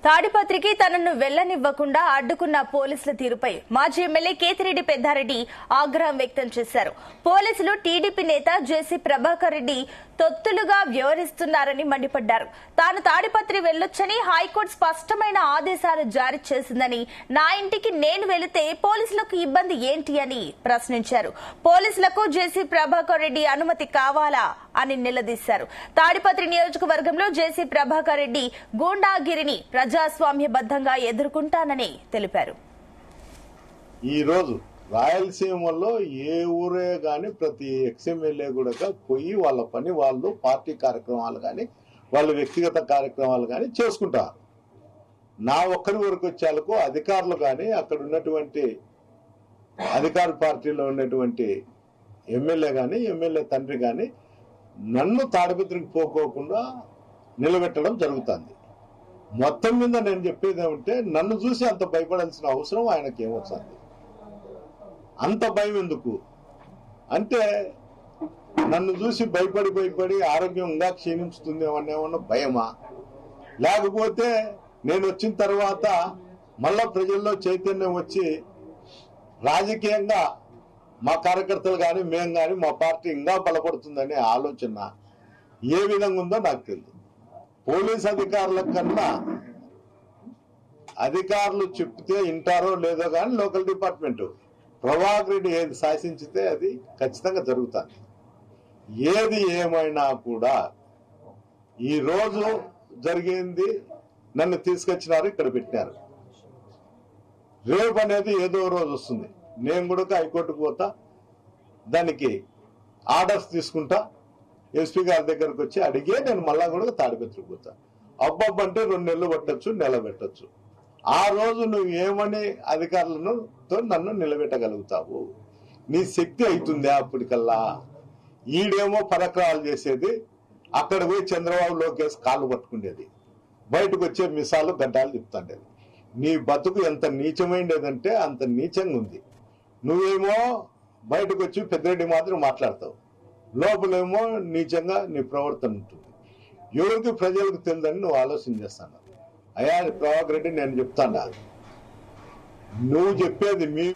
తాడిపత్రికి తనను వెళ్లనివ్వకుండా అడ్డుకున్న పోలీసుల తీరుపై మాజీ ఎమ్మెల్యే కేతిరెడ్డి పెద్దారెడ్డి ఆగ్రహం వ్యక్తం చేశారు. పోలీసులు టీడీపీ నేత జేసీ ప్రభాకర్ రెడ్డి తొత్తులుగా వ్యవహరిస్తున్నారని మండిపడ్డారు. తాను తాడిపత్రి వెళ్లొచ్చని హైకోర్టు స్పష్టమైన ఆదేశాలు జారీ చేసిందని, నా ఇంటికి నేను వెళితే పోలీసులకు ఇబ్బంది ఏంటి అని ప్రశ్నించారు. పోలీసులకు జేసీ ప్రభాకర్ రెడ్డి అనుమతి కావాలా అని నిలదీశారు. తాడిపత్రి నియోజకవర్గంలో జేసీ ప్రభాకర్ రెడ్డి గూండాగిరిని ప్రజాస్వామ్యబద్ధంగా ఎదుర్కొంటానని తెలిపారు. ఈ రోజు రాయలసీమలో ఏ ఊరే గాని ప్రతి ఎక్స్ఎమ్మెల్యే కూడా పోయి వాళ్ళ పని వాళ్ళు పార్టీ కార్యక్రమాలు కానీ వాళ్ళ వ్యక్తిగత కార్యక్రమాలు కానీ చేసుకుంటారు. నా ఒక్కరి వరకు వచ్చేందుకు అధికారులు కానీ అక్కడ ఉన్నటువంటి అధికార పార్టీలో ఉన్నటువంటి ఎమ్మెల్యే కానీ ఎమ్మెల్యే తండ్రి కానీ నన్ను తాడిపత్రికి పోకోకుండా నిలబెట్టడం జరుగుతుంది. మొత్తం మీద నేను చెప్పేది ఏమంటే, నన్ను చూసి అంత భయపడాల్సిన అవసరం ఆయనకి ఏమొస్తుంది? అంత భయం ఎందుకు అంటే, నన్ను చూసి భయపడి ఆరోగ్యంగా క్షీణిస్తుందేమన్నా భయమా? లేకపోతే నేను వచ్చిన తర్వాత మళ్ళా ప్రజల్లో చైతన్యం వచ్చి రాజకీయంగా మా కార్యకర్తలు కానీ మేము కానీ మా పార్టీ ఇంకా బలపడుతుందనే ఆలోచన ఏ విధంగా ఉందో నాకు తెలియదు. పోలీస్ అధికారుల కన్నా అధికారులు చెప్తే వింటారో లేదో కానీ లోకల్ డిపార్ట్మెంట్ ప్రభాకర్ రెడ్డి ఏది శాసించితే అది ఖచ్చితంగా జరుగుతుంది. ఏది ఏమైనా కూడా ఈ రోజు జరిగింది, నన్ను తీసుకొచ్చినారు, ఇక్కడ పెట్టినారు. రేపు అనేది ఏదో రోజు వస్తుంది. నేను కూడా హైకోర్టుకు పోతా, దానికి ఆర్డర్స్ తీసుకుంటా, ఎస్పీ గారి దగ్గరకు వచ్చి అడిగే నేను మళ్ళా కూడా తాడిపత్రికి పోతా. అబ్బంటే 2 నెలలు పట్టచ్చు, నెల పెట్టచ్చు. ఆ రోజు నువ్వు ఏమని అధికారులను నన్ను నిలబెట్టగలుగుతావు? నీ శక్తి అవుతుందా? అప్పటికల్లా ఈడేమో పరక్రాలు చేసేది, అక్కడ పోయి చంద్రబాబు లోకేష్ కాళ్ళు పట్టుకునేది, బయటకు వచ్చే మిసాలు గడ్డాలు చెప్తాండేది. నీ బతుకు ఎంత నీచమైండేదంటే అంత నీచంగా ఉంది. నువ్వేమో బయటకు వచ్చి పెద్దిరెడ్డి మాత్రం మాట్లాడతావు, లోపలేమో నీచంగా నీ ప్రవర్తన ఉంటుంది. ఎవరికి ప్రజలకు తెలియదని నువ్వు ఆలోచన చేస్తాను. అయ్యా ప్రభాకర్ రెడ్డి, నేను చెప్తాను, నువ్వు చెప్పేది మీ